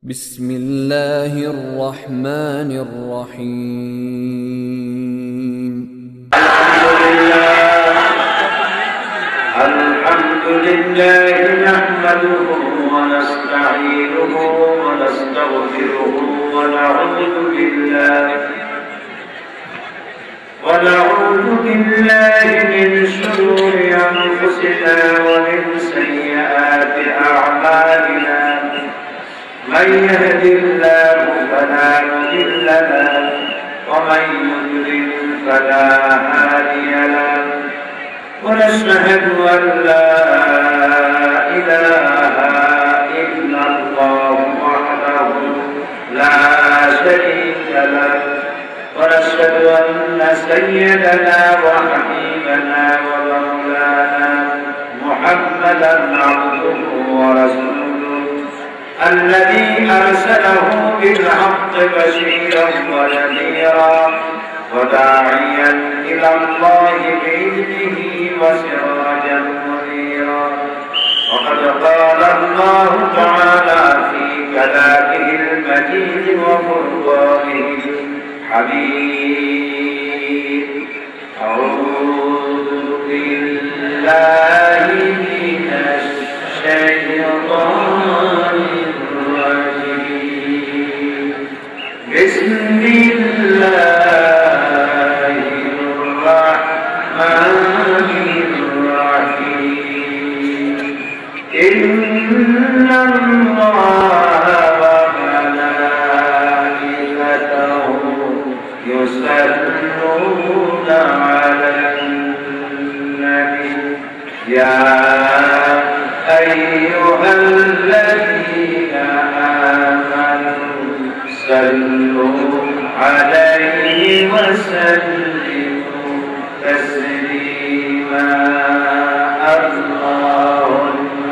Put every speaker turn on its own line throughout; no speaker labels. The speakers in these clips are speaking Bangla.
بسم الله الرحمن الرحيم
الحمد لله نحمده ونستعينه ونستغفره ونعوذ بالله من شرور أنفسنا ومن سيئات أعمالنا من يهد الله فلا مضل له ومن يضلل فلا هادي له ونشهد أن لا إله إلا الله وحده لا شريك له ونشهد أن سيدنا وحبيبنا ومولانا محمدا عبده ورسوله الذي أرسله بالحق بشيرا ونذيرا وداعيا إلى الله بإذنه وسراجا منيرا وقد قال الله تعالى في كلامه المجيد وفرقانه الحميد أعوذ بالله من الشيطان الرجيم بسم الله الرحمن الرحيم إن الله وملائكته يصلون على النبي يا أيها الذين آمنوا صلوا عليه وسلموا تسليما اللهم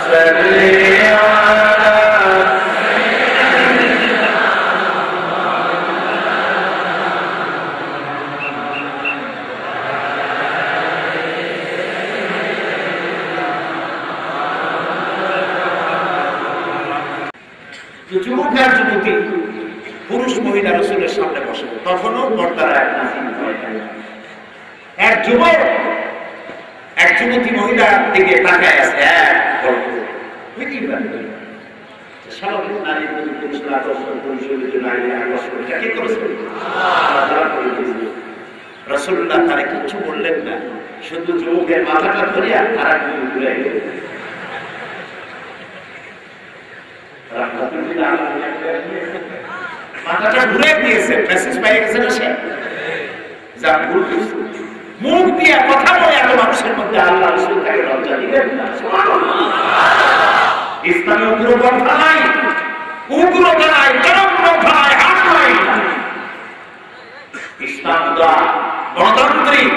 صل যুবকের যুবতী পুরুষ মহিলা রাসূলের সামনে বসে তখনও পর্দার আয়াত নাযিল হয় এক যুবক এক যুবতী মহিলার দিকে তাকায় আছে এক স্বাভাবিক নারী পুরুষরা আকর্ষণ পুরুষের নারী আকর্ষণ এটা কি করেছে রাসূলুল্লাহ তারা কিছু বললেন না শুধু যুবকের মাথাটা ধরিয়া আর একদিন ঘুরে গেলেন মাথাটা ঘুরে দিয়েছে মেসেজ পাই গেছে না সে যা মুখ দিয়ে কথা বলে এত মানুষের মধ্যে আল্লাহ রাসূল তাকে লজ্জা দিলেন না ইসলামে উগ্রপন্থা নাই উগ্রতা নাই চরমপন্থা নাই হাত নাই ইসলাম গণতান্ত্রিক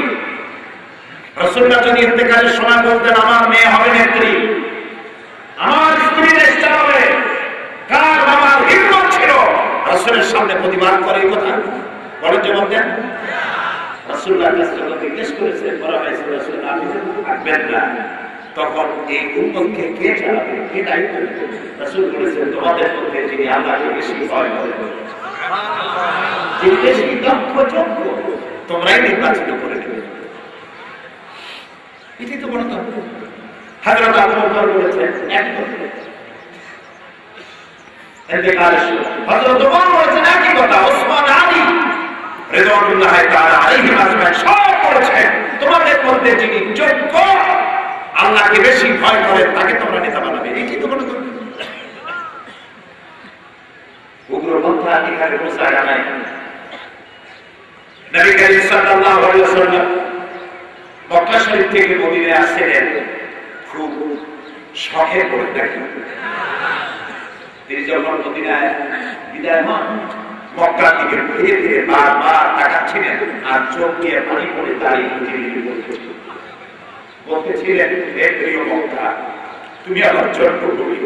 রাসূলুল্লাহ যদি ইন্তেকালের সময় বলতেন আমার মেয়ে হবে নেত্রী আমার স্ত্রী দেশটা হবে কার বাবার হিম্মত ছিল রাসূলের সামনে প্রতিবাদ করে এই কথা বলেন যে বলতেন রাসূলুল্লাহ কাছে জিজ্ঞেস করেছে বলা হয়েছে রাসূল আপনি থাকবেন না তখন এই উম্মতকে কে চালাবে কে দায়িত্ব নেবে রাসূল বলেছেন তোমাদের মধ্যে যিনি আল্লাহকে বেশি ভয় করেন সুবহানাল্লাহ যিনি বেশি দক্ষ যোগ্য তোমরাই নির্বাচিত করে নেবে এটাই তো গণতন্ত্র হযরত আবু বকর বলেছেন এক কথা হযরত ওমর বলেছেন একই কথা ওসমান আলী রিদওয়ানুল্লাহ তাআলা আলাইহিম আজমাইন সব বলেছেন তোমাদের মধ্যে যিনি যোগ্য আল্লাহকে বেশি ভয় করেন তাকে তোমরা নেতা বানাবে এটাই তো গণতন্ত্র উগ্রপন্থা এখানে কোনো জায়গা নাই নবী করিম সাল্লাল্লাহু আলাইহি ওয়াসাল্লাম মক্কা শরীফ থেকে মদিনায় আসলেন খুব শখে পড়ে দেখেন তিনি যখন মদিনায় বিদায় হন মক্কার দিকে ফিরে ফিরে বারবার তাকাচ্ছিলেন আর চোখ দিয়ে পানি পড়ে দাঁড়িয়ে বলতেছিলেন হে প্রিয় মক্কা তুমি আমার জন্ম করি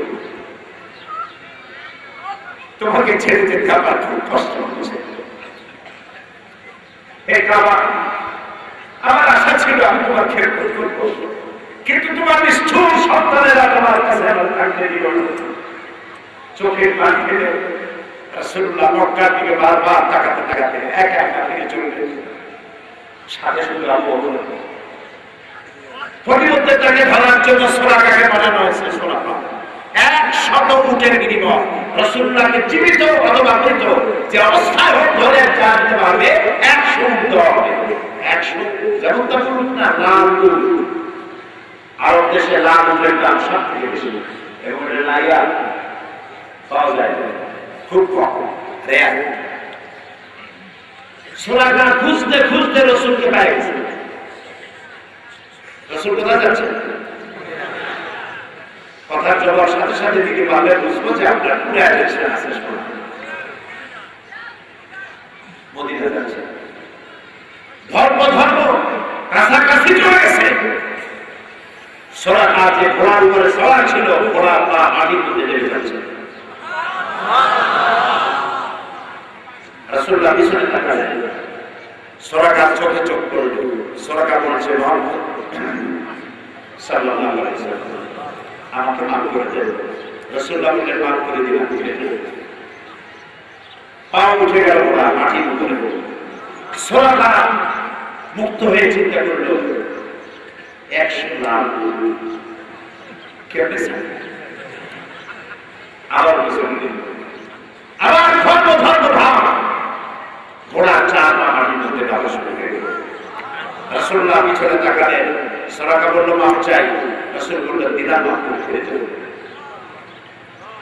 তোমাকে ছেড়ে যেতে আমার খুব কষ্ট হচ্ছে হে কাবা আমার আশা ছিল আমি তোমার খেদমত করবো কিন্তু তোমার নিষ্ঠুর সন্তানেরা তোমার কাছে আমার থাকতে দিল না চোখের পানি ফেলে রাসূলুল্লাহ মক্কার দিকে বারবার তাকাতে তাকাতে একা একা থেকে চলে গেলেন। সাথে সাথে আবু বকর প্রতিমধ্যে তাকে ধরার জন্য সুরাকাকে পাঠানো হয়েছে। সুরাকা 100 উটের বিনিময় রাসূলুল্লাহকে জীবিত অথবা মৃত যে অবস্থায় হোক ধরে জানতে পারবে 100 উট দেওয়া হবে। 100 যেমন তা বলুন না, লাল উট আরব দেশে লাল উটের দাম সব থেকে বেশি এবং এটা লাইয়া পাওয়া যায় খুব কম, রেয়ার। সুরাকা খুঁজতে খুঁজতে রাসূলকে পেয়ে গেছে। রাসূল কোথায় যাচ্ছেন? কথার জবাব সাথে সাথে দিকে পারলে বুঝবো যে আপনার পুরো অ্যাটেনশন আছে। মদিনা যাচ্ছে, ধর্ম ধর্ম কাছাকাছি চলে গেছে। সুরাকা যে ঘোড়ার উপরে সওয়ার ছিল, ঘোড়া পা মাটির মধ্যে লেগে যাচ্ছে। রাসূলুল্লাহ পিছনে তাকালেন, সুরাকার চোখে চোখ পড়ল। সুরাকা বলছে, মুহাম্মদ সাল্লাল্লাহু আলাইহি ওয়াসাল্লাম আমাকে মাফ করে দেন। রাসূলুল্লাহ বললেন, মাফ করে দিলাম। পা উঠে গেল, ঘোড়া মাটির উপরে। সুরাকা মুক্ত হয়ে চিন্তা করল, 100 লাখ কেমনে আবার পিছনে দিল, আবার ধর্ম ধর্ম ভাব, ঘোড়া চার পা মাটির মধ্যে ডালা শুরু হয়ে গেল। রাসূলুল্লাহ পিছনে তাকালেন। সুরাকা বলল, মাফ চাই। রাসূল বললেন, দিলাম, মাফ করে ফিরে যাও।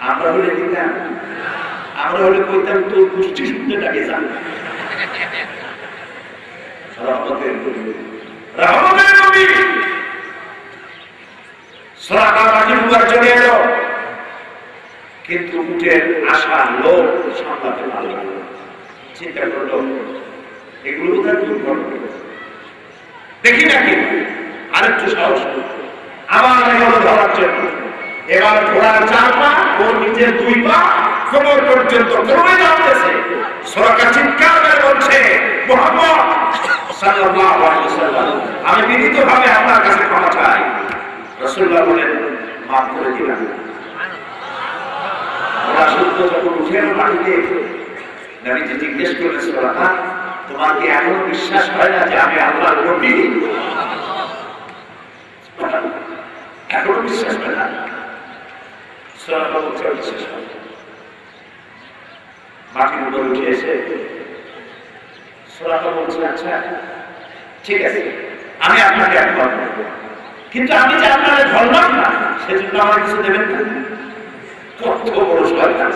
আমরা হলে দিতাম, আমরা হলে কইতাম তোর কুষ্টি শুনতে ডাকে যান। রহমতের নবী সুরাকা মাটির উপর চলে এলো, কিন্তু উটের আশা লোক সামলাতে পারল না। চিন্তা করল, এগুলো কোথায় দূর করবে, দেখি নাকি আরেকটু সাহস। আবার এগুলো ধরার জন্য এবার ঘোড়ার 4 পা ও নিজের 2 পা কোমর পর্যন্ত ক্রমে নামতেছে। সুরাকা চিৎকার করে বলছে, মুহাম্মদ সাল্লাল্লাহু আলাইহি ওয়াসাল্লাম আমি বিনীতভাবে আপনার কাছে ক্ষমা চাই। রাসূলুল্লাহ বলেন, মাফ করে দিলাম। ওরা সত্য যখন উঠে মাটিতে, নবীজি জিজ্ঞেস করলেন, সুরাকা তোমার কি এখনো বিশ্বাস হয় না যে আমি আল্লাহর নবী? এখনো বিশ্বাস হয় না? সুরাকা বলছে, বিশ্বাস হয়। মাটির উপর উঠে এসে সুরাকা বলছে, আচ্ছা ঠিক আছে, আমি আপনাকে একবার করবো, কিন্তু আমি যে আপনাকে ধরলাম না সেজন্য আমার কিছু দেবেন না। কত বড় সরকার!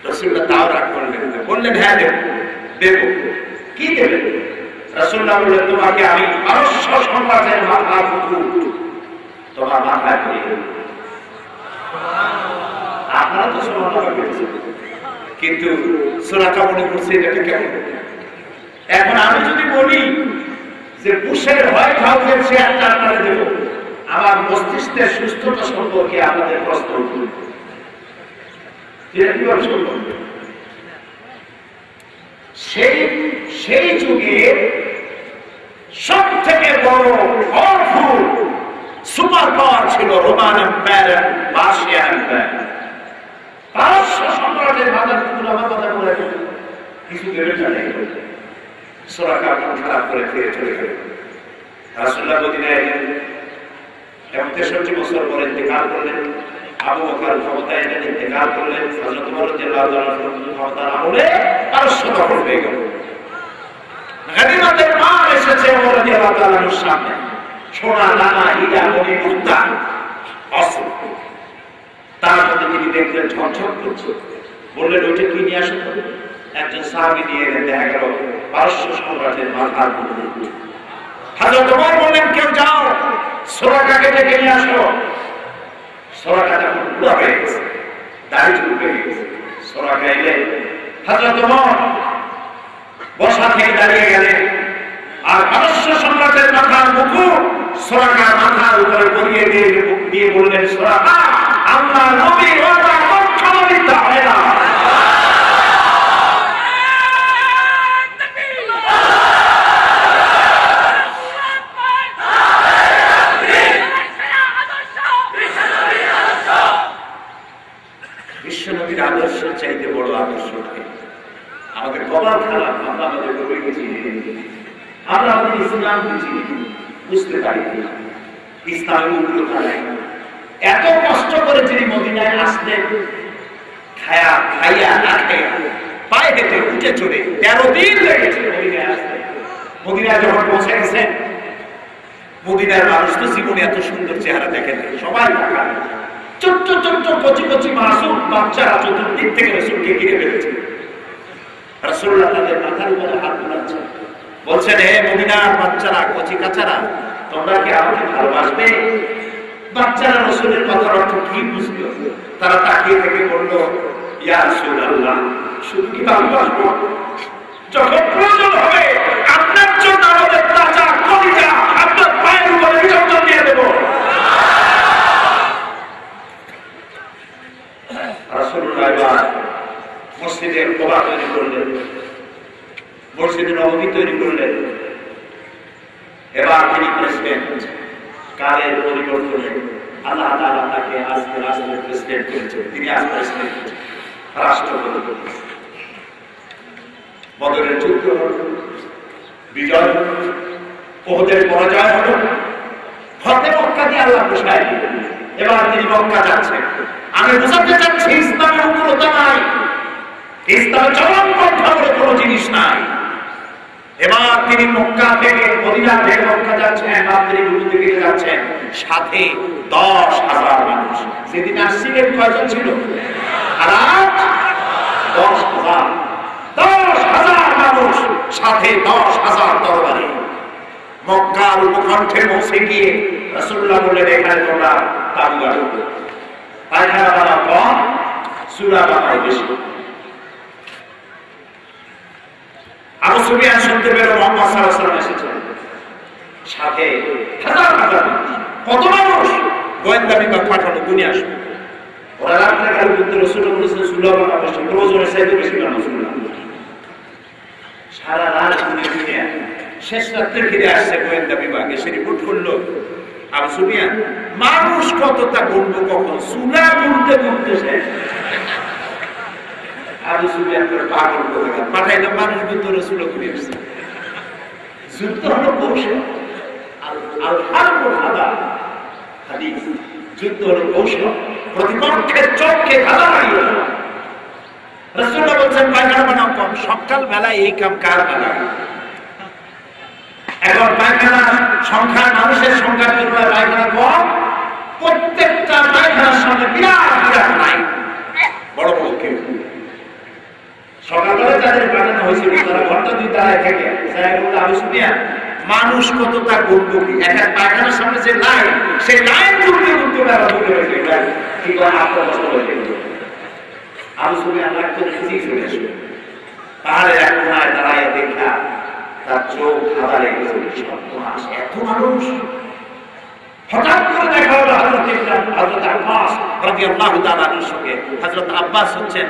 রাসূলুল্লাহ তাও রাগ করলেন, বললেন, হ্যাঁ দেব, দেব। কি দেবেন? রাসূলুল্লাহ বললেন, তোমাকে আমি পারস্য সম্রাটের মাথার মুকুট তোমার মাথায় পরিয়ে দেব। আপনারা তো সম্মান পেয়েছেন, কিন্তু সুরাকা মনে করছে এটাকে কেমন। এখন আমি যদি বলি যে বুশের হোয়াইট হাউসের চেয়ারটা আপনারা দেব, আমার মস্তিষ্কের সুস্থতা সম্পর্কে আপনাদের প্রশ্ন উঠবে। সেই যুগে সব থেকে বড় পাওয়ারফুল সুপার পাওয়ার ছিল রোমান এম্পায়ার, পার্সিয়ান এম্পায়ার। পারস্য সম্রাটের মাথার মুকুট আমার কথা বলে কিছু দেবে জানে। সুরাকা খারাপ করে ফিরে চলে গেল। রাসূলুল্লাহ মদিনায় এলেন এবং 63 বছর পরে ইন্তেকাল করলেন। আবু বকর ক্ষমতায় এলেন, ইন্তেকাল করলেন। হযরত ওমর রাদিয়াল্লাহু আনহু ক্ষমতার আমলে পারস্য দখল হয়ে গেল। গনিমতের মাল এসেছে ওমর রাদিয়াল্লাহু আনহুর সামনে, সোনা, দানা, হীরা, মণি, মুক্তা, অস্ত্র। তার মধ্যে তিনি দেখলেন ঝকঝক করছে, বললেন, ওইটা কি নিয়ে আসেন? একজন সাহাবী নিয়ে এলেন, দেখা গেল পারস্য সম্রাটের মাথার মুকুট। হযরত ওমর বললেন, কেউ যাও সুরাকাকে ডেকে নিয়ে আসো। সুরাকা যখন বুড়া হয়ে গেছে, দাড়ি চুল পেকে গেছে, সুরাকা এলে হযরত ওমর বসা থেকে দাঁড়িয়ে গেলেন, আর পারস্য সম্রাটের মাথার মুকুট সুরাকার মাথার উপরে পরিয়ে দিয়ে বললেন, সুরাকা আল্লাহ নবী ওয়াদা কখনো মিথ্যা হয় না। নবীর আদর্শ চাইতে বড় আদর্শ থাকে। আমাদের কপাল খারাপ, আমরা আমাদের নবীকে চিনি, আমরা আমাদের ইসলামকে চিনি, বুঝতে পারি ইসলামের উগ্রতা নাই। এত কষ্ট করে যিনি মদিনায় আসলেন, খাইয়া না খাইয়া পায়ে হেঁটে উঠে চড়ে 13 দিন লেগেছে মদিনায় আসতে। মদিনায় যখন পৌঁছে গেছেন, মদিনার মানুষ তো জীবনে এত সুন্দর চেহারা দেখেন, সবাই ছোট্ট ছোট্ট কচি কচি মাসুম বাচ্চারা চতুর্দিক থেকে রাসূলকে ঘিরে ফেলেছে। রাসূলুল্লাহ তাদের মাথার উপরে হাত বুলাচ্ছেন, বলছেন, হে মদিনার বাচ্চারা, কচি কাচারা, তোমরা কি আমাকে ভালোবাসবে? বাচ্চারা রাসূলের কথার অর্থ কি বুঝলো? তারা তাকিয়ে থেকে বলল, ইয়া রাসূলুল্লাহ, শুধু কি ভালোবাসবো? যখন প্রয়োজন হবে আপনার জন্য আমাদের তাজা কলিজা আপনার পায়ের উপরে বিসর্জন দিয়ে দেব। রাসূলুল্লাহ মসজিদের কোবা তৈরি করলেন, মসজিদে নববী তৈরি করলেন। এবার তিনি প্রেসিডেন্ট। কালের পরিবর্তনে আল্লাহ তাআলা তাকে আজকে রাষ্ট্রের প্রেসিডেন্ট করেছেন। তিনি আজ প্রেসিডেন্ট, রাষ্ট্রপতি। বদরের যুদ্ধ বিজয়, ওহদের পরাজয় হল, ফতে মক্কা দিয়ে আল্লাহ ঘোষণা দিলেন। এবার তিনি মক্কা যাচ্ছেন। আমি বুঝাতে চাচ্ছি ইসলামের উগ্রতা নাই, ইসলামের চরমপন্থা বলে কোনো জিনিস নাই। এবার তিনি মক্কা থেকে মদিনা থেকে মক্কা যাচ্ছেন, মাতৃভূমি থেকে যাচ্ছেন, সাথে 10,000 মানুষ। সেদিন আসছিলেন কয়জন ছিল? আর 10,000 মানুষ, সাথে 10,000 তরবারি। মক্কার উপকণ্ঠে পৌঁছে গিয়ে রাসূলুল্লাহ বললেন, এখানে তোমরা তাবু গাড়ো, পায়খানা বানাও কম, চুলা বানাও বেশি। আবু সুফিয়ান শুনতে পেল মুহাম্মদ সাল্লাল্লাহু আলাইহি ওয়াসাল্লাম এসেছেন, সাথে হাজার হাজার মানুষ। কত মানুষ? গোয়েন্দা বিভাগ পাঠানো, দুনিয়া আসবে। ওরা রাত্রে কাল বুদ্ধ রাসূল বলেছেন, চুলা বানাও বেশি, প্রয়োজনের চাইতে বেশি বানাও চুলা। সারা রাত দুনিয়া, শেষ রাত্রে ফিরে আসছে গোয়েন্দা বিভাগ, এসে রিপোর্ট করলো, আবু সুফিয়ান মানুষ কতটা গুনবো কখন, চুলা গুনতে গুনতে শেষ। আবু সুফিয়ান পাগল করে পাঠাইলো, মানুষ বুদ্ধ রাসূল ঘুরে আসছে। যুদ্ধ হলো কৌশল, আল হারবু হাদা, হাদিস। যুদ্ধ হলো কৌশল, প্রতিপক্ষের চোখকে ধাঁধা মারিয়ে দেওয়া। রাসূলুল্লাহ বলছেন, পায়খানা বানাও কম। সকাল বেলায় এই কাম কার বেলা? এখন পায়খানা সংখ্যা, মানুষের সংখ্যার তুলনায় পায়খানা কম। প্রত্যেকটা পায়খানার সামনে বিরাট বিরাট নাই, বড় বড় কেউ। সকালবেলা যাদের পাঠানো হয়েছিল তারা ঘন্টা 2 দাঁড়ায় থেকে আবু সুফিয়ান মানুষ কতটা গুনবো কি? এক এক পায়খানার সামনে যে লাইন, সেই লাইন ঘুরতে ঘুরতে বেলা ঘুরে হয়েছে, কি করে আত্মকষ্ট হয়ে গেল। আবু সুফিয়ান লাগতো খুঁজি চলে আসবে, পাহাড়ের এক কোনায় দাঁড়ায় দেখা তার চোখ হাদা লেগে গেছে। সর্বনাশ, এত মানুষ! হঠাৎ করে দেখা হলো হযরত আব্বাস রাদিয়াল্লাহু তাআলা আনহুর সঙ্গে। হযরত আব্বাস হচ্ছেন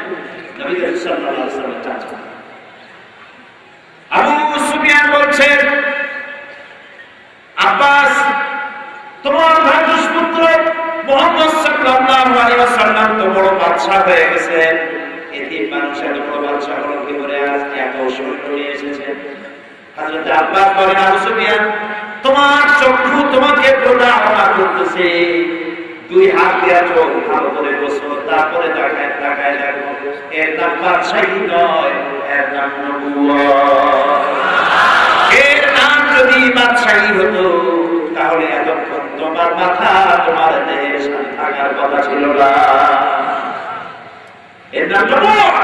নবী সাল্লাল্লাহু আলাইহি ওয়াসাল্লামের চাচা। আবু সুফিয়ান বলছেন, আব্বাস, তোমার ভাই দুষ্পুত্র মুহাম্মদ সাল্লাল্লাহু আলাইহি ওয়াসাল্লাম তো বড় বাদশা হয়ে গেছেন। এতে মানুষের বড় বাদশা হলো কি করে আজ এত সৈন্য নিয়ে এসেছেন। হযরত আব্বাস বলেন, আবু সুফিয়ান, তোমার চক্ষু তোমাকে প্রতারণা করতেছে। 2 হাত দিয়ে চোখ ভালো করে বসো, তারপরে তাকায় তাকায় দেখো, এর নাম বাদশাহী নয়, এর নাম নবুয়ত। এর নাম যদি বাদশাহী হতো তাহলে এতক্ষণ তোমার মাথা, তোমার দেশ থাকার কথা ছিল না। এর নাম নবুয়ত।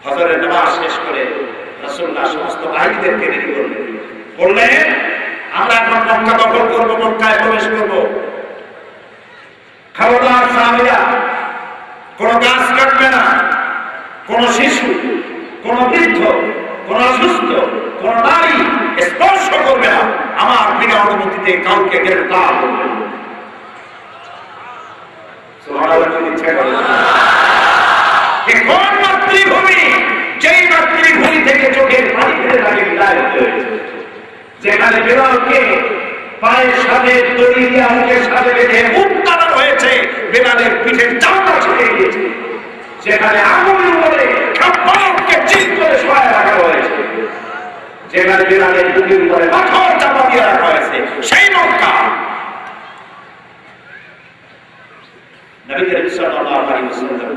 ফজরের নামাজ শেষ করে রাসূলুল্লাহ সমস্ত ভাইদেরকে রেডি করলেন, বললেন, আমরা এখন মক্কা দখল করবো, মক্কায় প্রবেশ করবো। খবরদার সাহাবীরা, কোন গাছ কাটবে না, কোন শিশু, কোন বৃদ্ধ, কোন অসুস্থ, কোন নারী স্পর্শ করবে না। আমার বিনা অনুমতিতে কাউকে গ্রেফতার করবে না। কোন মাতৃভূমি, যেই মাতৃভূমি থেকে চোখের পানি ফেলে তাকে বিদায় হতে হয়েছে, যেখানে বেলালকে পায়ের সাথে দড়ি দিয়ে মুখের সাথে বেঁধে উত্তারণ হয়েছে, বেলালের পিঠের চামড়া ছিঁড়ে গিয়েছে। যেখানে আগুন উপরে খাবারকে চিত করে শোয়া রাখা হয়েছে, যেখানে বিড়ালের বুকের উপরে পাথর চাপা দিয়ে রাখা হয়েছে, সেই মক্কা। নবী করিম সাল্লাল্লাহু আলাইহি ওয়াসাল্লাম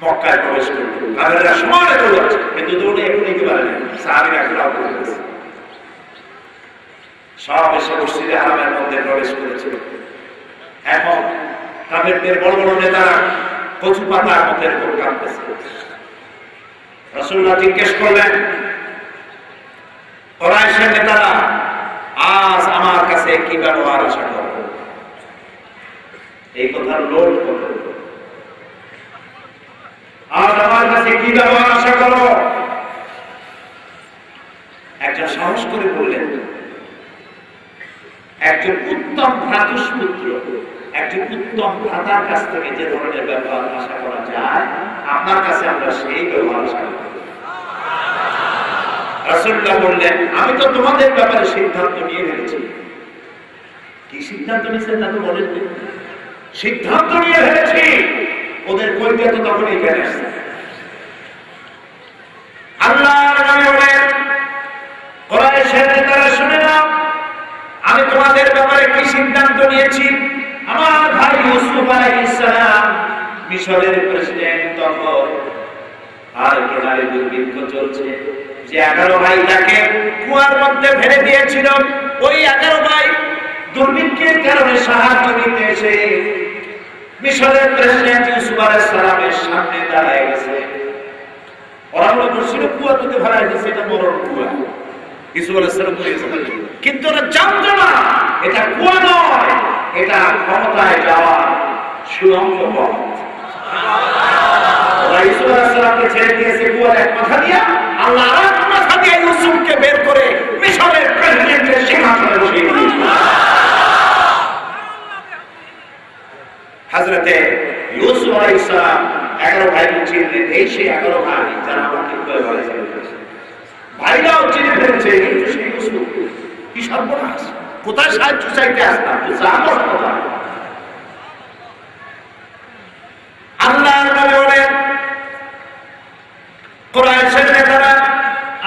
মক্কায় প্রবেশ করলেন। তারা সমানে দৌড়াচ্ছে, কিন্তু দৌড়ে এখন নিতে পারে না, সাহাবীরা ঘেরাও করে ফেলেছে। সব এসে মসজিদে হারামের মধ্যে প্রবেশ করেছে। এখন কাফেরদের বড় বড় নেতারা কচু পাতার মধ্যে কাঁপতেছে। রাসূলুল্লাহ জিজ্ঞেস করলেন, কুরাইশের নেতারা আজ আমার কাছে কি ব্যবহার আশা করো? এই কথার লোড করো, আজ আমার কাছে কি ব্যবহার আশা করো? একজন সাহস করে বললেন, একজন উত্তম ভ্রাতুষ্পুত্র, একজন উত্তম ভ্রাতার কাছ থেকে যে ধরনের ব্যবহার আশা করা যায়, আপনার কাছে আমরা সেই ব্যবহার আশা করি। রাসূলুল্লাহ বললেন, আমি তো তোমাদের ব্যাপারে সিদ্ধান্ত নিয়ে ফেলেছি। কি সিদ্ধান্ত নিয়েছেন তা তো বলেন। সিদ্ধান্ত নিয়ে ফেলেছি। ওদের কইতে তো তখন এখানে আসছে। আল্লাহর নবী বলেন, কুরাইশের নেতারা শুনে নাও, আমি তোমাদের ব্যাপারে কি সিদ্ধান্ত নিয়েছি। আমার ভাই ইউসুফ আলাইহিস সালাম মিশরের প্রেসিডেন্ট, তখন আর কেনারে দুর্ভিক্ষ চলছে, যে 11 ভাই তাকে কুয়ার মধ্যে ফেলে দিয়েছিল, ওই 11 ভাই দুর্ভিক্ষের কারণে সাহায্য নিতে এসে মিশরের প্রেসিডেন্ট ইউসুফ আলাইহিস সালামের সামনে দাঁড়ায় গেছে। ওরা মনে করছিল কুয়া থেকে ফেলা হয়েছে, এটা বড় কুয়া, ইউসুফ আলাইহিস সালাম বলেছেন, কিন্তু ওরা জানতো না এটা কুয়া নয়, এটা ক্ষমতায় যাওয়ার সুড়ঙ্গ পথ। ওরা ইউসুফ আলাইহিস সালামকে ছেড়ে দিয়েছে কুয়ার এক মাথা দিয়া, আল্লাহ আর এক মাথা দিয়ে ইউসুফকে বের করে মিশরের প্রেসিডেন্টের সিংহাসনে বসিয়ে দিয়েছে। হযরতে ইউসুফ আলাইহিস সালাম 11 ভাই চিনলেন, এই সেই 11 ভাই যারা আমাকে কুয়ায় ফেলেছে। ভাইরাও চিনে ফেলেছে, কিন্তু সেই ইউসুফ কি সর্বনাশ, কোথায় সাহায্য চাইতে আসতাম, তো সাহস কোথায়। আল্লাহর নবী বলেন, কুরাইশের নেতারা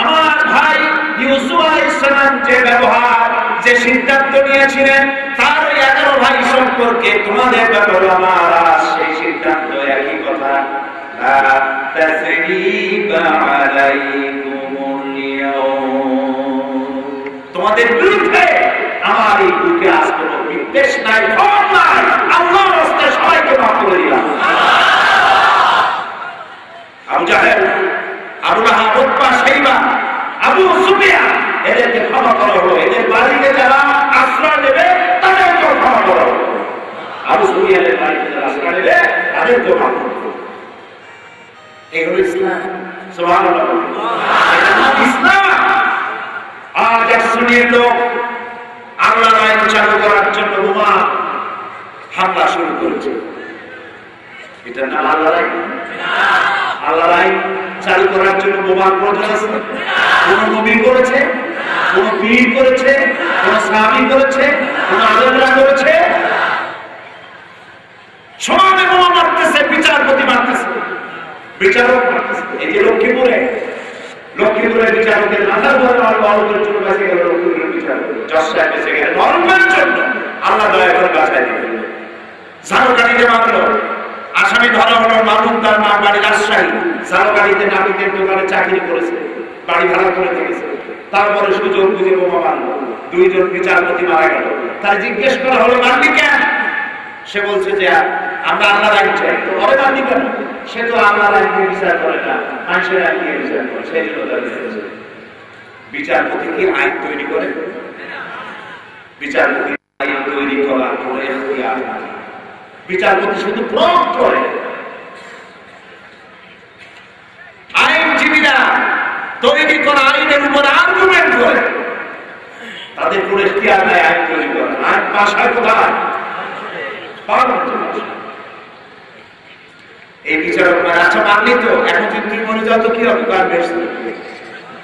আমার ভাই ইউসুফ আলাইহিস সালাম যে ব্যবহার, যে সিদ্ধান্ত নিয়েছিলেন, তার 11 ভাই সম্পর্কে তোমাদের ব্যাপারে আমার সেই সিদ্ধান্ত একই কথা, লা তাসরিবা আলাইকুমুল ইয়াউম, তোমাদের বিরুদ্ধে আমার এই বুকে আজ কোনো বিদ্বেষ নাই, ক্ষোভ নাই, আল্লাহর রাস্তায় সবাইকে মাফ করে দিলাম। আবু জাহেল, আবু লাহাব, উতবা, শাইবা, আবু সুফিয়ান, এদেরকে ক্ষমা করা হলো। এদের বাড়িতে যারা আশ্রয় নেবে তাদেরকেও ক্ষমা করা হলো। আবু সুফিয়ানের বাড়িতে যারা আশ্রয় নেবে তাদেরকেও ক্ষমা করা হলো। এই হলো ইসলাম। সুবহানাল্লাহ, এটা হলো ইসলাম। আজ এক শ্রেণীর লোক আল্লাহর আইন চালু করার জন্য বোমা হামলা শুরু করেছে। এটা না আল্লাহর আইন। আল্লাহর আইন চালু করার জন্য বোমার প্রয়োজন আছে? কোন নবী করেছে? কোন পীর করেছে? কোন সাহাবী করেছে? কোন আলেমরা করেছে? সমাজে বোমা মারতেছে, বিচারপতি মারতেছে, বিচারক মারতেছে। এই যে লক্ষ্মীপুরের বিচারকের মাথার ধরে বালকের জন্য বেঁচে গেল, লক্ষ্মীপুরের বিচারক জশায় বেঁচে গেল ধর্মের জন্য, আল্লাহ দয়া করে বাঁচাই দিলেন। ঝাড়ুকাঠিতে মারলো, আসামি ধরা হলো, মামুন তার মা বাড়ি রাজশাহী, ঝাড়ুকাঠিতে নাপিতের দোকানে চাকরি করেছে, বাড়ি ভাড়া করে থেকেছে, তারপরে সুযোগ বুঝে বোমা মারলো, 2 জন বিচারপতি মারা গেল। তার জিজ্ঞেস করা হলো, মারলি কেন? সে বলছে যে আমরা আল্লাহর আইন চাই। তো ওরে মারলি কেন? সে তো আল্লাহর আইন দিয়ে বিচার করে না, মানুষের আইন দিয়ে বিচার করে, সেই জন্য তার বিচারপতি কি আইন তৈরি করে? বিচারপতি আইন তৈরি করার কোনো ইখতিয়ার নাই, বিচারপতি শুধু প্রয়োগ করে। আইনজীবীরা তৈরি করা আইনের উপর আর্গুমেন্ট করে, তাদের কোনো ইখতিয়ার নাই আইন তৈরি করা। আইন পাশ হয় কোথায়? এই বিচারকরা আচ্ছা মানলি তো, এখন যদি তুই মনে যাও তো কি হবে?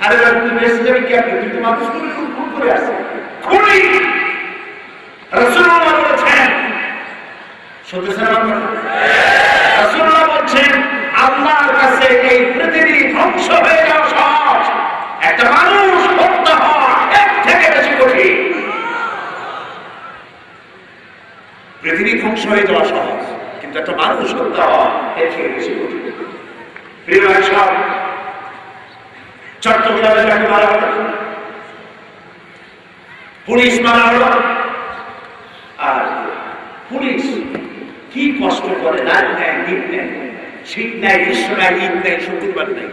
আরে তুই বেঁচে যাবি কেন? তুই তো মানুষ খুন করে আসে খুনি। রাসূলুল্লাহ বলেছেন, শুনতেছেন রাসূলুল্লাহ বলছেন বলছেন আল্লাহর কাছে এই পৃথিবী ধ্বংস হয়ে যাওয়া সহজ, একটা মানুষ হত্যা হওয়া এর থেকে বেশি কঠিন। পৃথিবী ধ্বংস হয়ে যাওয়া সহজ, কিন্তু একটা মানুষ হত্যা হওয়া এর থেকে বেশি কঠিন। প্রিয় ভাই সব, চট্টগ্রামে যাকে মারা হলো, পুলিশ মারা হলো, আর পুলিশ কি কষ্ট করে, রাত নেয়, দিন নেয়, শীত নেয়, গ্রীষ্ম নেয়, ঈদ নেয়, শুক্রবার নেয়,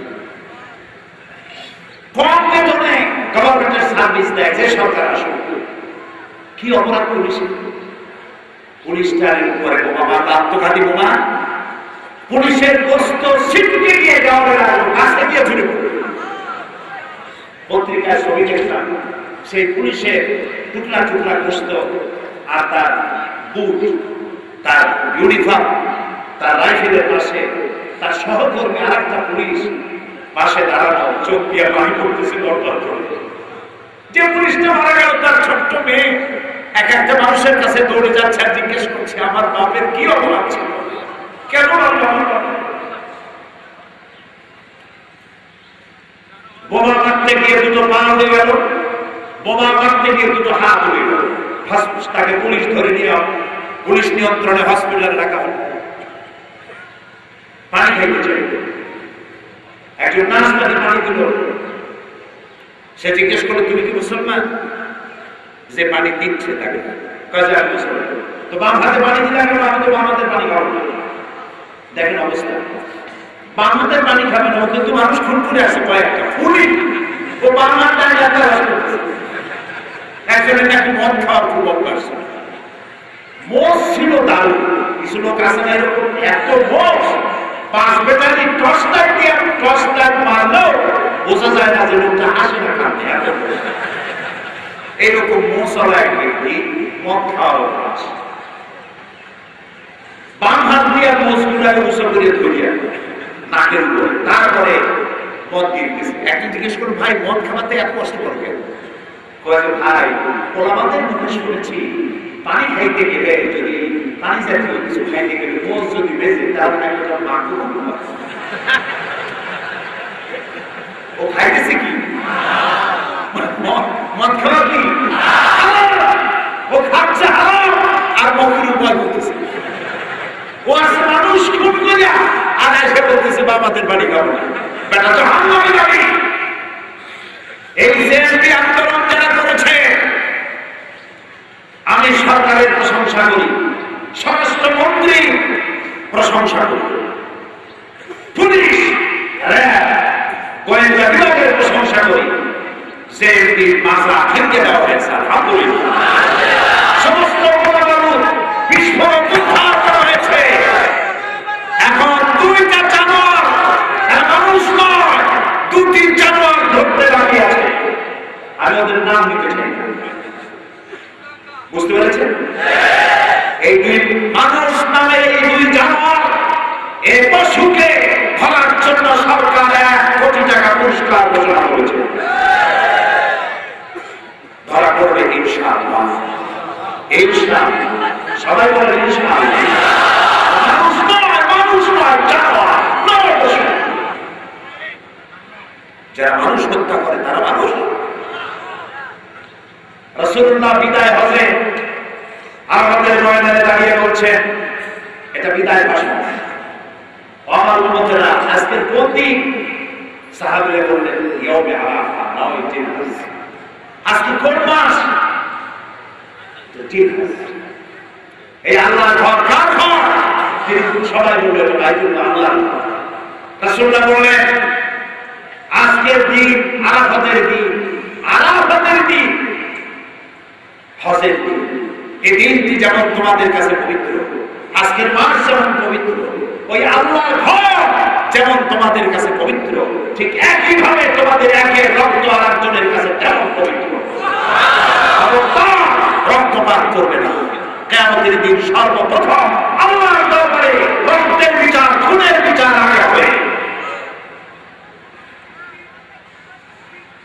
কম বেতনে গভর্নমেন্টের সার্ভিস দেয় যে সরকার আসলে। কি অপরাধ পুলিশ? পুলিশটার উপরে বোমা মারল, আত্মঘাতী বোমা। পুলিশের গোস্ত ছিটকে গিয়ে দেওয়ার কাছে গিয়ে ঝুলে পড়ল। পত্রিকায় ছবি দেখলাম, সেই পুলিশের টুকরা টুকরা গোস্ত আর তার বুট, তার ইউনিফর্ম, তার রাইফেলের পাশে তার সহকর্মী আর একটা পুলিশ পাশে দাঁড়ানো, চোখ দিয়ে পানি পড়তেছে দরকার করে। যে পুলিশটা মারা গেল তার ছোট্ট মেয়ে এক একটা মানুষের কাছে দৌড়ে যাচ্ছে আর জিজ্ঞেস করছে আমার বাপের কি অপরাধ ছিল, কেন বোমা মারতে গিয়ে দুটো পা উড়ে গেল, বোমা মারতে গিয়ে দুটো হাত উড়ে গেল। তাকে পুলিশ ধরে নিয়ে পুলিশ নিয়ন্ত্রণে হসপিটালে রাখা হল। পানি খাইতে চাই, একজন নার্স তাকে পানি দিল। সে জিজ্ঞেস করলো তুমি কি মুসলমান? যে পানি দিচ্ছে তাকে কাজে আর মুসলমান। তো বাম হাতে পানি দিলে আমি তো বাম হাতের পানি খাবো। দেখেন অবস্থা, বাম হাতের পানি খাবে না, ও কিন্তু মানুষ খুন করে আসে কয়েকটা ফুলি, ও বাম হাতটা একজনের নাকি মদ খাওয়ার খুব অভ্যাস। মোষ ছিল দারুণ, কিছু লোক আছে না এরকম, এত মোষ 5 ব্যাটারি টর্চ লাইট দিয়ে টর্চ লাইট মারলেও বোঝা যায় না যে লোকটা আসে না কাঁদতে। এরকম মোষওয়ালা এক ব্যক্তি মদ খাওয়ার অভ্যাস, বাম হাত দিয়ে মোষগুলাকে গোসল করে ধরিয়া নাকের উপরে, তারপরে মদ দিয়ে দিতেছে। একদিন জিজ্ঞেস করুন ভাই মদ খাওয়াতে এত কষ্ট করবে? ভাই পোলাবাদের মুখে শুনেছি পানি খাইতে গেলে, যদি পানি জাতীয় কিছু খাইতে গেলে মোষ যদি বেঁচে তাহলে একটা মাংস ও খাইতেছে কি মদ খাওয়া কি ও খাচ্ছে আর মকুর উপায় করতেছে। ও আসে মানুষ খুন করে আর এসে বলতেছে বাবাদের বাড়ি খাবো না, বেটা তো হামলামি যাবি। এই জেএমপি আন্দোলন যারা করেছে আমি সরকারের প্রশংসা করি, স্বরাষ্ট্রমন্ত্রী প্রশংসা করি, পুলিশ, র্যাব, গোয়েন্দা বিভাগের প্রশংসা করি। জেএমপির মাথা ভেঙে দেওয়া হয়েছে আলহামদুলিল্লাহ। সমস্ত বিস্ফোরক উদ্ধার করা হয়েছে। এখন 2টা জানোয়ার, মানুষ নয়, 2টি জানোয়ার ধরতে বাকি আছে। আমি ওদের নাম দিতে চাই, বুঝতে পেরেছেন? এই 2 মানুষ নামে এই 2 জানোয়ার, এই পশুকে ধরার জন্য সরকার 1 কোটি টাকা পুরস্কার ঘোষণা করেছে। ধরা পড়বে ইনশাআল্লাহ, ইনশাআল্লাহ, সবাই বলে ইনশাআল্লাহ। মানুষ নয়, মানুষ নয়, জানোয়ার নয়, পশু। যারা মানুষ হত্যা করে তারা মানুষ। রাসূলুল্লাহ বিদায় হজে আমাদের ময়দানে দাঁড়িয়ে বলছেন, এটা বিদায় ভাষণ। আমার উম্মতেরা আজকের কোন দিন? সাহাবীরা বললেন ইয়াউমে আরাফা, নাওয়াইতুল হজ। আজকে কোন মাস? জিলহজ। এই আল্লাহর ঘর কার ঘর? তিনি সবাই বললেন বাইতুল্লাহ, আল্লাহ। রাসূলুল্লাহ বললেন আজকের দিন আরাফাতের দিন, আরাফাতের দিন হজের দিন। এই দিনটি যেমন তোমাদের কাছে পবিত্র, আজকের মাস যেমন পবিত্র, ওই আল্লাহর ঘর যেমন তোমাদের কাছে পবিত্র, ঠিক একইভাবে তোমাদের একের রক্ত আর একজনের কাছে তেমন পবিত্র। রক্তপাত করবে না। কিয়ামতের দিন সর্বপ্রথম আল্লাহর দরবারে রক্তের বিচার, খুনের বিচার আগে হবে।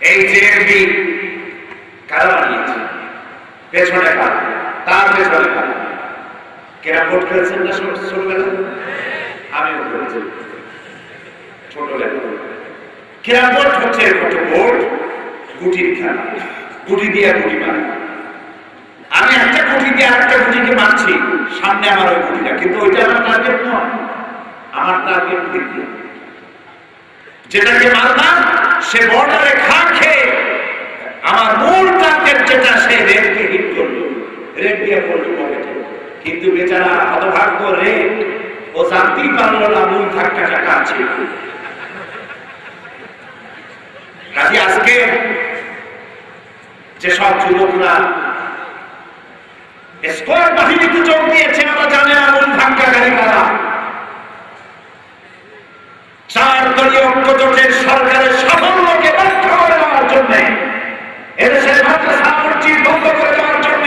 এই জেএমপি কারা বানিয়েছে? পেছনে কারা? তার পেছনে কারা? কেরা ভোট খেলছেন না ছোটবেলা? আমিও করেছি ছোটবেলায়। ক্যারাম বোর্ড হচ্ছে একটা বোর্ড, গুটির খেলা, গুটি দিয়ে গুটি মারে। আমি একটা গুটি দিয়ে আরেকটা গুটিকে মারছি, সামনে আমার ওই গুটিটা, কিন্তু ওইটা আমার টার্গেট নয়, আমার টার্গেট ভিন্ন। যেটাকে মারলাম সে বর্ডারে খা খেয়ে আমার মূল টার্গেট যেটা, সে রেডকে হিট করলো, রেড দিয়ে পড়লো পকেটে। কিন্তু বেচারা হতভাগ্য রেড, ও জানতেই পারলো না মূল ধাক্কাটা কার ছিল। কাজে আজকে যেসব যুবকরা স্কোয়াড বাহিনীতে যোগ দিয়েছে, আমরা জানি না মূল ধাক্কাকারী কারা। 4 দলীয় ঐক্যজোটের সরকারের সাফল্যকে ব্যর্থ করে দেওয়ার জন্য, এদেশের মাদ্রাসা মসজিদ বন্ধ করে দেওয়ার জন্য,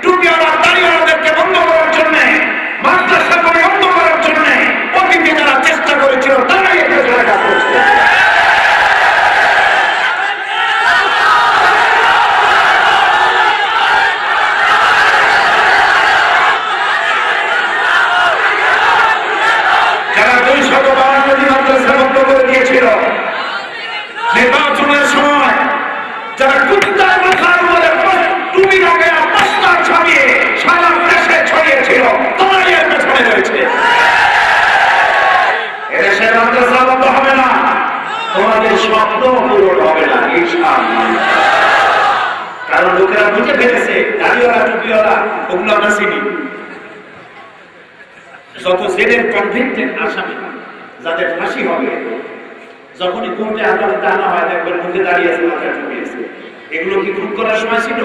টুপিওয়ালা দাড়িওয়ালাদেরকে বন্ধ করার জন্য, মাদ্রাসা বন্ধ করার জন্য অতীতে যারা চেষ্টা করেছিল তারাই একটা জায়গা করছে। যারা 252টি মাদ্রাসা বন্ধ করে দিয়েছিল, নির্বাচনের সময় যারা কুত্তার মাথার উপরে টুপি লাগায় পাঁচটা ছাড়িয়ে সারা দেশে ছড়িয়েছিল, তারাই এর পেছনে রয়েছে। এদেশের মাদ্রাসা বন্ধ হবে না, তোমাদের স্বপ্ন পূরণ হবে না ইনশাআল্লাহ। কারণ লোকেরা বুঝে ফেলেছে দাড়িওয়ালা টুপিওয়ালা ওগুলো আমরা চিনি। যত জেলের কনভিক্টেড আসামি যাদের ফাঁসি হবে, যখনই কোর্টে আদালতে আনা হয় দেখবেন মুখে দাঁড়িয়ে আছে, মাথায় টুপি আছে। এগুলো কি খুন করার সময় ছিল?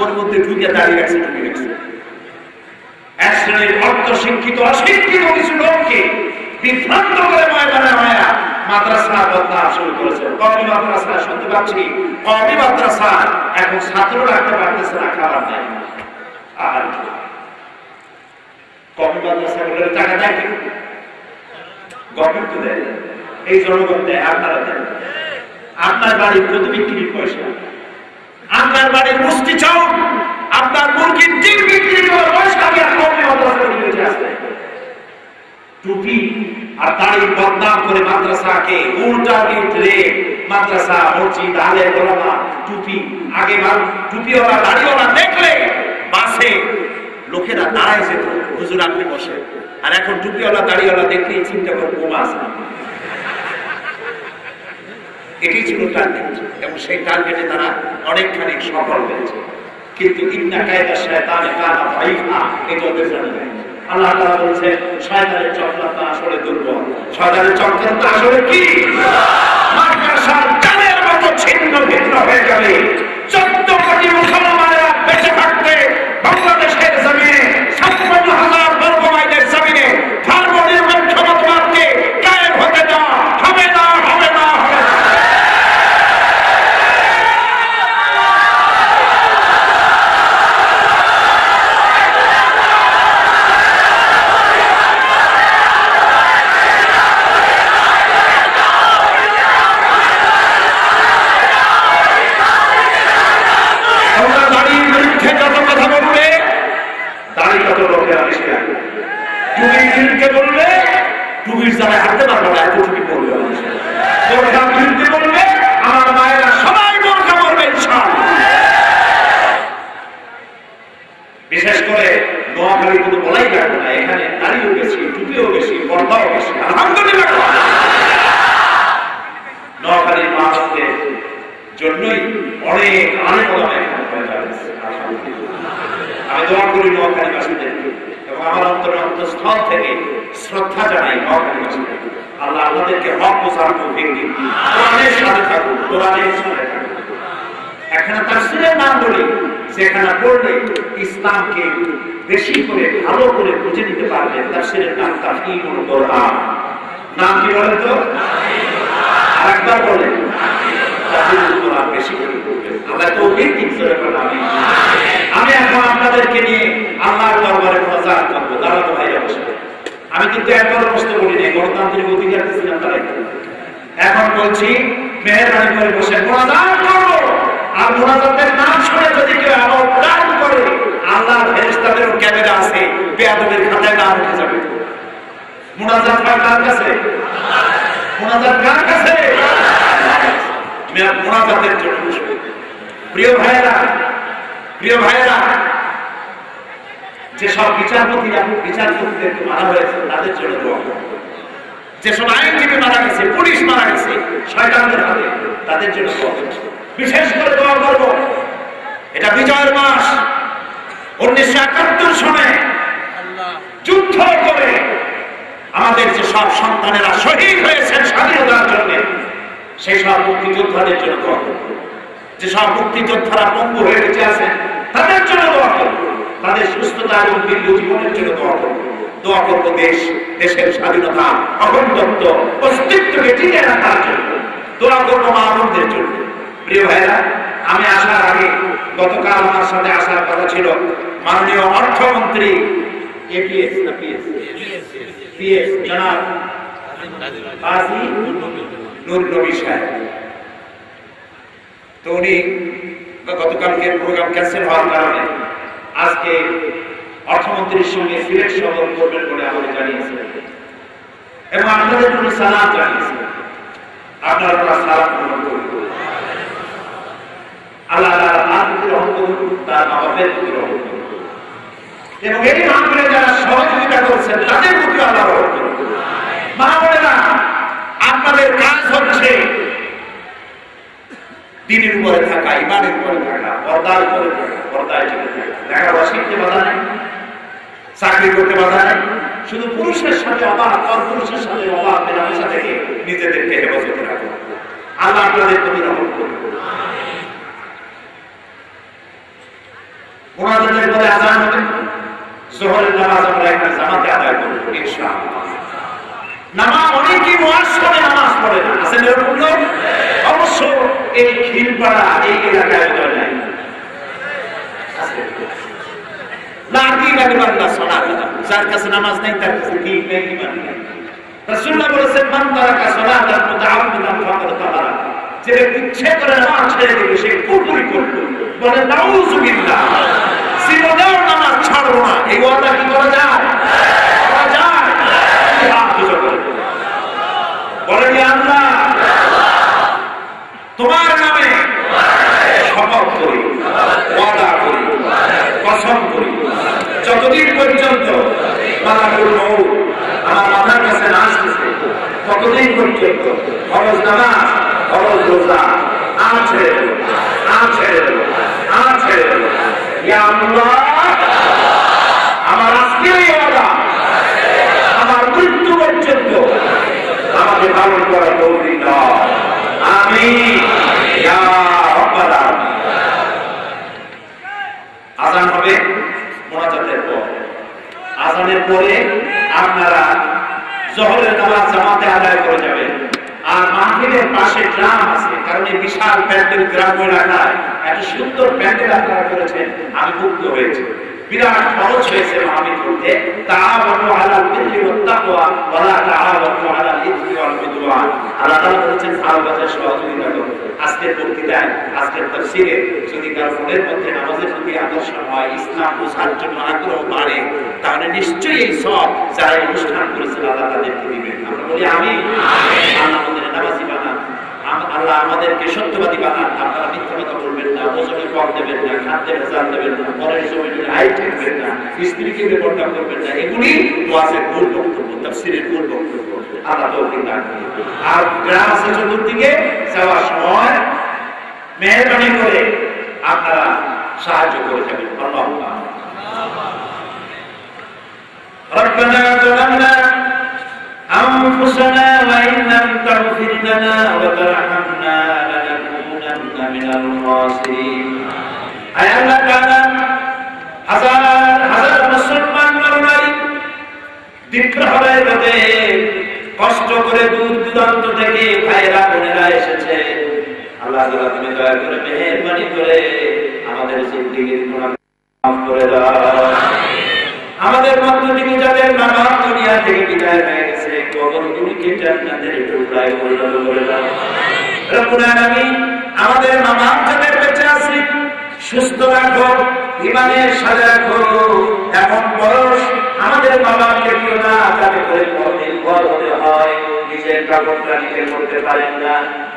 ওর মধ্যে ঢুকে দাঁড়িয়ে আছে, টুপি আছে। এক শ্রেণীর অর্থ শিক্ষিত অশিক্ষিত কিছু লোককে বিভ্রান্ত করে ময়দানে মায়া মাদ্রাসা বদনাম শুরু করেছে। কওমি মাদ্রাসা শুনতে পাচ্ছি, কওমি মাদ্রাসা এখন ছাত্র রাখতে পারতেছে না, খাবার নাই। আর কওমি মাদ্রাসা বলে টাকা দেয় কি? গভর্নমেন্ট তো দেয়, এই জনগণ দেয়, আপনারা দেন। আপনার বাড়ির প্রতি বিক্রির পয়সা, আপনার বাড়ির মুষ্টি চাউল, আপনার মুরগির ডিম বিক্রি করে পয়সা দিয়ে কওমি মাদ্রাসা দিতে আসে। টুপি আর দাড়ি বদনাম করে মাদ্রাসাকে উল্টা রে মাদ্রাসা মসজিদ আলে ওলামা টুপি আগে টুপিওয়ালা দাড়িওয়ালা দেখলে বাসে লোকেরা দাঁড়ায় যেত, হুজুর আপনি বসে। আর এখন টুপিওয়ালা দাড়িওয়ালা দেখলেই চিন্তা করে বোমা আছে। এটি ছিল টার্গেট, এবং সেই টার্গেটে তারা অনেকখানি সফল হয়েছে। কিন্তু ইন্না কায়দা শয়তানে কানা দাঈফা, এটা ওদের জানা নেই। আল্লাহ তাআলা বলেছেন শয়তানের চক্রান্ত আসলে দুর্বল। শয়তানের চক্রান্ত আসলে কি? মাদ্রাসার জানের মতো ছিন্ন ভিন্ন হয়ে যাবে। 14 কোটি মুসলমানেরা বেঁচে থাকতে বাংলাদেশের জমিনে 56,000 বর্গ মাইলের জমিনে ধর্ম নিরপেক্ষতাকে কায়েম হতে দেওয়া হবে না, হবে না, হবে না। বলবে টুপির জায়গায় হাঁটতে পারবো না, এত টুপি পড়বে। বোরখা বিরুদ্ধে বলবে আমার মায়েরা সবাই বোরখা পড়বে ইনশাআল্লাহ। বিশেষ করে নোয়াখালী কিন্তু বলাই যাবে না, এখানে দাড়িও বেশি, টুপিও বেশি, পর্দাও বেশি, আলহামদুলিল্লাহ। নোয়াখালীর মানুষদের জন্যই অনেক অনেক আমি দোয়া করি নোয়াখালীবাসীদেরকে, এবং আমার অন্তরস্থল থেকে শ্রদ্ধা জানাই নোয়াখালীবাসীদের। আল্লাহ আপনাদেরকে হক বোঝার তৌফিক দিন, কোরআনের সাথে থাকুন, কোরআনের সাথে থাকুন। এখানে তাফসীরের নাম বলি, যেখানে পড়লে ইসলামকে বেশি করে ভালো করে বুঝে নিতে পারবে। তাফসীরের নাম তাফসীরুল কোরআন। নাম কি বলেন তো? আরেকবার বলেন, তাফসীরুল কোরআন বেশি করে পড়বেন। আল্লাহ তৌফিক দিন। আমি এখন আপনাদেরকে নিয়ে আল্লাহর দরবারে মুনাজাত করব। দাঁড়ানো ভাইরা বসে, আমি কিন্তু একবার প্রশ্ন করি নাই, গণতান্ত্রিক অধিকার দিয়েছিলাম তারাই। এখন বলছি মেহেরবানি করে বসে মুনাজাত করব। আর মুনাজাতের নাম শুনে যদি কেউ আওয়াজ করে, আল্লাহর ফেরেশতাদেরও ক্যামেরা আছে, বেয়াদবের খাতায় নাম উঠে যাবে। মুনাজাত কার কাছে? মুনাজাত কার কাছে? মুনাজাতের জন্য প্রিয় ভাইয়েরা, যেসব বিচারপতিদেরকে মারা হয়েছে তাদের জন্য দোয়া করব। যেসব আইনজীবী মারা গেছে, পুলিশ মারা গেছে শয়তানদের হাতে, তাদের জন্য দোয়া করব। বিশেষ করে দোয়া করব, এটা বিজয়ের মাস। 1971 সনে যুদ্ধ করে আমাদের যে সব সন্তানেরা শহীদ হয়েছেন স্বাধীনতার জন্য, সেই সব মুক্তিযোদ্ধাদের জন্য দোয়া করব। যেসব মুক্তিযোদ্ধারা পঙ্গু হয়ে বেঁচে আছেন তাদের জন্য দোয়া করব। তাদের সুস্থতা এবং দীর্ঘ জীবনের জন্য দোয়া করব। দেশের স্বাধীনতা, অখণ্ডত্ব, অস্তিত্বকে টিকে রাখার জন্য দোয়া করব, মা বোনদের জন্য। প্রিয় ভাইরা, আমি আসার আগে গতকাল আমার সাথে আসার কথা ছিল মাননীয় অর্থমন্ত্রী জনাব কাজী নূর নবী সাহেব। তো উনি গতকালকে প্রোগ্রাম ক্যান্সেল হওয়ার কারণে আজকে অর্থমন্ত্রীর সঙ্গে সিলেট সফর করবেন বলে আমাদের জানিয়েছেন এবং আপনাদের জন্য সালাম জানিয়েছেন। আপনারা সালাম গ্রহণ করুন। আল্লাহ রহম করুন, তার বাবাদের প্রতি রহম করুন এবং এই মাহফিলে যারা সহযোগিতা করছেন তাদের প্রতি আল্লাহ রহম করুন। মা বোনেরা, আপনাদের কাজ হচ্ছে দিনের উপরে থাকা, ইমানের উপরে থাকা, পর্দার উপরে থাকা, পর্দায় টিকে থাকা। লেখাপড়া শিখতে বাধা নেই, চাকরি করতে বাধা নেই, শুধু পুরুষের সাথে পুরুষের সাথে অবাধ মেলামেশা থেকে নিজেদেরকে হেফাজতে রাখুন। আল্লাহ আপনাদের প্রতি রহম করুন। মুনাজাতের পরে আযান হবে, যোহরের নামাজ আমরা একটা জামাতে আদায় করব ইনশাআল্লাহ। নামাজ অনেকেই ওয়াজ করে নামাজ পড়ে না, আছে এরকম লোক? অবশ্য এই খিলপাড়া এই এলাকায় নাই, যার কাছে নামাজ নেই তার কাছে ঠিক নেই, ঈমান নেই। রাসূলুল্লাহ বলেছেন, মান তারাকা সালাতান মুতাআম্মিদান ফাকাদ কাফারা, যে ইচ্ছে করে নামাজ ছেড়ে দিবে সে কুফরি করবে। বলে নাউযুবিল্লাহ, জীবনেও নামাজ ছাড়বো না, এই ওয়াদা কি করা যায়? করা যায়? বলেন আল্লাহ, তোমার নামে শপথ করি, ওয়াদা করি, কসম করি, যতদিন পর্যন্ত মালাকুল মউত আমার মাথার কাছে না আসতেছে ততদিন পর্যন্ত ফরজ নামাজ, ফরজ রোজা ছেড়ে দেব, ছেড়ে দেব, ছেড়ে দেব। ইয়া আল্লাহ, আমার আজকের এই ওয়াদা আমার মৃত্যু পর্যন্ত আমাকে পালন করার তৌফিক দাও। আমিন ইয়া রাব্বাল আলামিন। আযান হবে মুনাজাতের পর। আযানের পরে আপনারা যোহরের নামাজ জামাতে আদায় করে যাবেন। আর মাহফিলের পাশে গ্রাম আছে, কারণ এই বিশাল প্যান্ডেল গ্রাম এলাকায় এত সুন্দর প্যান্ডেল আপনারা করেছেন, আমি মুগ্ধ হয়েছি। বিরাট খরচ হয়েছে মাহফিল করতে। তাআওয়ানু আলাল বিররি ওয়াত তাকওয়া ওয়া লা তাআওয়ানু আলাল ইসমি ওয়াল উদওয়ান। আল্লাহ তাআলা বলেছেন ভালোবাসার সহযোগিতা করুন। আজকের বক্তৃতায়, আজকের তাফসীরে যদি কারো মনের মধ্যে নামাজের প্রতি আকর্ষণ হয়, ইসলাম বোঝার জন্য আগ্রহ বাড়ে, তাহলে নিশ্চয়ই এই সব যারা অনুষ্ঠান করেছেন আল্লাহ তাদেরকে দিবেন। আমরা বলি আমিন। আল্লাহ আমাদের নামাজি বানান, আল্লাহ আমাদেরকে সত্যবাদী বানান। আপনারা মিথ্যা কথা বলবেন না, ওজনে কম দেবেন না, খাদ্যে ভেজাল দেবেন না, পরের জমিনে হাইট ঠেকবেন না, স্ত্রীকে বেপরদা করবেন না। এগুলি ওয়াজের ভুল বক্তব্য, তাফসীরের ভুল বক্তব্য। আল্লাহ তৌফিক দান করুন। আর গ্রাম আছে চতুর্দিকে, যাওয়ার সময় মেহরবানি করে আপনারা সাহায্য করে যাবেন। আল্লাহুম্মা রব্বানা যালামনা أنفسنا وإن لم تغفر لنا وترحمنا لنكونن من الخاسرين। أي الله تعالى হাজার মুসলমান নরনারী দীর্ঘভাবে রোদে কষ্ট করে দূর দূরান্ত থেকে ভাইরা বোনেরা এসেছে। আল্লাহ তাআলা তুমি দয়া করে মেহেরবানি করে আমাদের জিন্দেগির গুনাহ মাফ করে দাও। আমাদের মধ্য থেকে যাদের নানা দুনিয়া থেকে বিদায় হয়ে গেছে, কবরগুলিকে জান্নাতের টুকরায় পরিণত করে দাও। রব্বুল আলামিন, আমাদের নানা যাদের বেঁচে আছে সুস্থ রাখো, ঈমানের সাথে রাখো। এমন বয়স আমাদের বাবাকে দিও না যাতে করে পরদিন কাপড়টা নিজে করতে পারেন না,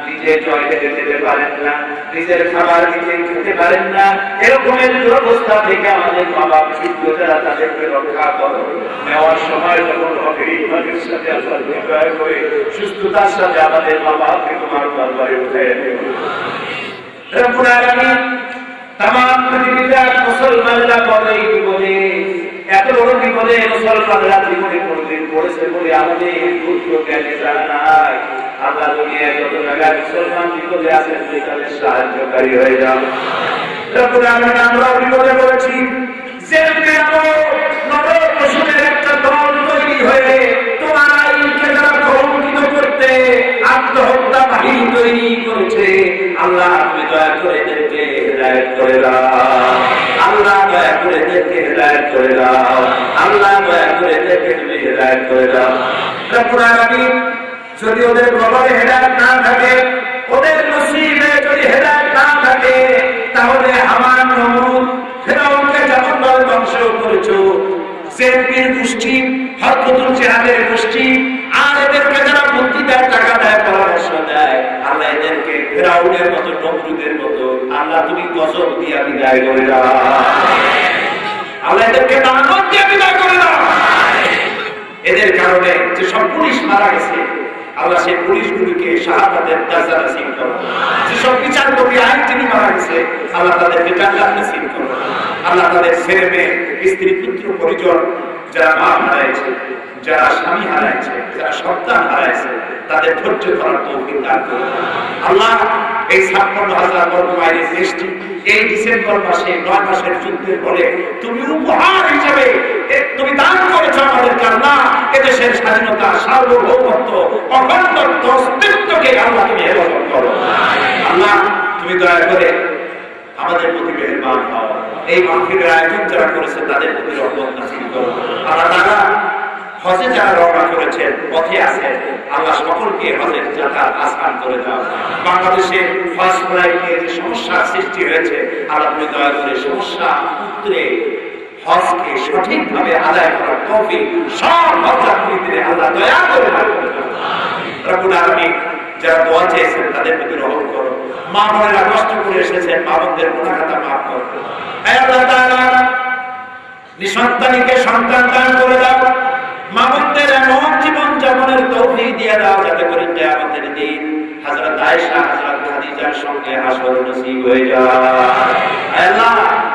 নিজে টয়লেটে যেতে পারেন না, নিজের খাবার নিজে খেতে পারেন না, এরকমের দুরবস্থা থেকে আমাদের মা বাপ শিক্ষকরা তাদেরকে রক্ষা করো। নেওয়ার সময় যখন হবে ইমানের সাথে আল্লাহ দয়া করে সুস্থতার সাথে আমাদের মা বাপকে তোমার দরবারে উঠে দিও। রব্বুল আলামিন তামাম পৃথিবীতে মুসলমানরা বলে বিপদে, এত বড় বিপদে মুসলমানরা জীবনে কোনদিন পড়েছে বলে আমাদের দুঃখ জ্ঞানে জানা নাই। আল্লাহ দুনিয়ায় যত জায়গায় মুসলমান বিপদে আছেন সেখানে সাহায্যকারী হয়ে যাও। রব্বুল আলামিন আমরা বিপদে পড়েছি, যেমনি নরক পশুদের একটা দল তৈরি হয়ে তোমার আইনকে যারা কলঙ্কিত করতে আত্মহত্যা বাহিনী তৈরি করেছে, আল্লাহ তুমি দয়া করে এদেরকে হেদায়েত করে দাও। আল্লাহ দয়া করে এদেরকে হেদায়েত করে দাও। আল্লাহ দয়া করে এদেরকে তুমি হেদায়েত করে দাও। রব্বুল আলামিন যদি ওদের কবরে হেদায়েত না থাকে, ওদের নসিবে যদি হেদায়েত না থাকে, তাহলে হামান নমরুদ ফিরআউনকে যেমন ভাবে ধ্বংস করেছো, সেনবীর গোষ্ঠী, হরকতুল জিহাদের গোষ্ঠী, আর এদেরকে যারা বুদ্ধি দেয়, টাকা দেয়, পরামর্শ দেয়, আল্লাহ এদেরকে ফিরআউনের মতো, নমরুদের মতো আল্লাহ তুমি গজব দিয়া বিদায় করে দাও। আল্লাহ এদেরকে লানত দিয়া বিদায় করে দাও। এদের কারণে যে সব পুলিশ মারা গেছে, আল্লাহ সেই পুলিশগুলিকে শাহাদাতের দরজা নসিব করো। যেসব বিচারপতি আইনজীবী মারা গেছে, আল্লাহ তাদেরকে জান্নাত নসিব করো। আল্লাহ তাদের ছেলে মেয়ে, স্ত্রী, পুত্র, পরিজন, যারা মা হারাইছে, যারা স্বামী হারাইছে, যারা সন্তান হারাইছে, তাদের ধৈর্য ধরার তৌফিক দান করো। আল্লাহ এই ৫৬,০০০ বর্গ মাইলের দেশটি এই ডিসেম্বর মাসে ৯ মাসের যুদ্ধের পরে তুমি উপহার হিসেবে তুমি দান করেছো আমাদেরকে। আল্লাহ এদেশের স্বাধীনতা, সার্বভৌমত্ব, অখণ্ডত্ব, অস্তিত্বকে আল্লাহ তুমি হেফাজত করো। আল্লাহ তুমি দয়া করে আমাদের প্রতি মেহেরবান হও। এই মাহফিলের আয়োজন যারা করেছে তাদের প্রতি রহমত নাসিব করো। আল্লাহ তাআলা হজে যারা রওনা করেছেন, পথে আছেন, আল্লাহ সকলকে হজের যাতায়াত আসান করে দাও। বাংলাদেশে হজ করায় নিয়ে যে সমস্যার সৃষ্টি হয়েছে, আল্লাহ তুমি দয়া করে সমস্যা উত্তরে হজকে সঠিকভাবে আদায় করার তৌফিক সব হজযাত্রীদের আল্লাহ দয়া করে দান করে দাও। রব্বুল আলামিন যারা দোয়া চেয়েছেন তাদের প্রতি রহম করো। মা বোনেরা কষ্ট করে এসেছেন, মা বোনদের গুনাহ খাতা মাফ করো। হে আল্লাহ তাআলা নিঃসন্তানীকে সন্তান দান করে দাও। মা বোনদের এমন জীবন যাপনের তৌফিক দিয়ে দাও যাতে করে কিয়ামতের দিন হযরত আয়েশা, হযরত খাদিজার সঙ্গে হাসর নসিব হয়ে যায়। আল্লাহ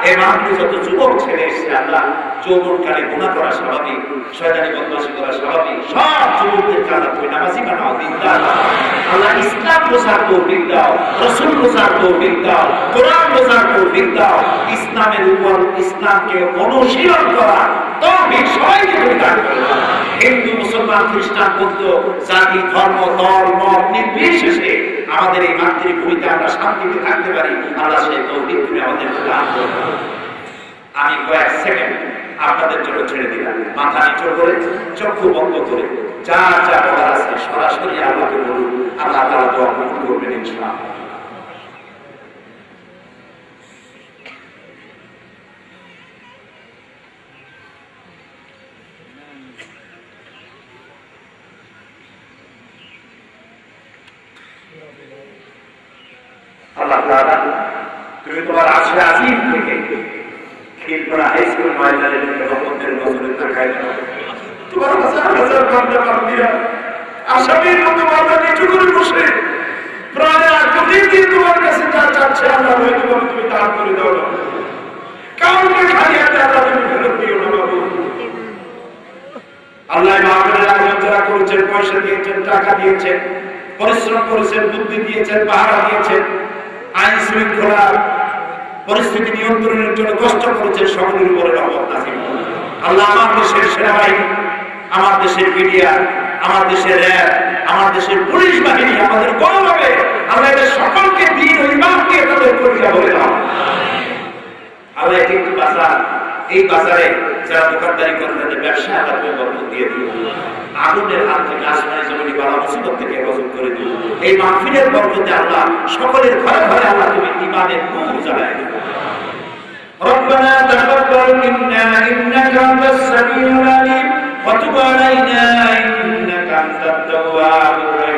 এই মাহফিলে যত যুবক ছেলে এসেছে, আল্লাহ যৌবনকালে গুনাহ করা স্বাভাবিক, শয়তানি বদমাশি করা স্বাভাবিক, সব যুবকদেরকে আল্লাহ তুমি নামাজি বানাও, দিনদার বানাও। আল্লাহ ইসলাম বোঝার তৌফিক দাও, রাসূল বোঝার তৌফিক দাও, কোরআন বোঝার তৌফিক দাও। ইসলামের উপর ইসলামকে অনুশীলন করা তৌফিক সবাইকে তুমি দান করো। হিন্দু, মুসলমান, খ্রিস্টান, বৌদ্ধ, জাতি, ধর্ম, দল, মত নির্বিশেষে আমাদের এই মাতৃভূমিতে আমরা শান্তিতে থাকতে পারি, আল্লাহ সেই তৌফিক তুমি আমাদেরকে দান করো। আমি কয়েক সেকেন্ড আপনাদের জন্য ছেড়ে দিলাম। মাথা নিচু করে, চক্ষু বন্ধ করে, যা যা বলার আছে সরাসরি আল্লাহকে বলুন। আল্লাহ তাআলা দোয়া কবুল করবেন ইনশাআল্লাহ। আল্লাহ তাআলা তুমি তোমার আশে আজিম থেকে খিলপড়া হাই স্কুল ময়দানে রহমতের নজরে তাকায় দাও। তোমার হাজার হাজার বান্দা বান্দিরা আসামির মতো মাথা নিচু করে বসে প্রায় প্রতিদিন তোমার কাছে যা চাচ্ছে আল্লাহ তুমি দান করে দাও না। কাউকে খালি হাতে আল্লাহ তুমি ফেরত দিও না বাবু। আল্লাহ মাহফিলের আয়োজন যারা করেছেন, পয়সা দিয়েছেন, টাকা দিয়েছেন, পরিশ্রম করেছেন, বুদ্ধি দিয়েছেন, পাহারা দিয়েছেন, আইন শৃঙ্খলা পরিস্থিতি নিয়ন্ত্রণের জন্য কষ্ট করেছেন, সকলের উপরে রহমত নাযিল করুন। আল্লাহ আমার দেশের সেনাবাহিনী, আমার দেশের মিডিয়া, আমার দেশের র্যাব, আমার দেশের পুলিশ বাহিনী আমাদের গৌরবে, আল্লাহ এদের সকলকে দিন ও ইমানকে তাদের পরিচয় বলে দাও। আল্লাহ একটি বাজার, এই বাজারে যারা দোকানদারি করেন তাদের ব্যবসা আল্লাহ তুমি বরকত দিয়ে দিও। আগুনের হাত থেকে, আসমানি জমিনি বালা মুসিবত থেকে হেফাজত করে দিও। এই মাহফিলের বরকতে আল্লাহ সকলের ঘরে ঘরে আল্লাহ তুমি ঈমানের নূর জ্বালায় দিও। ربنا تقبل منا إنك أنت السميع العليم وتب علينا إنك أنت التواب الرحيم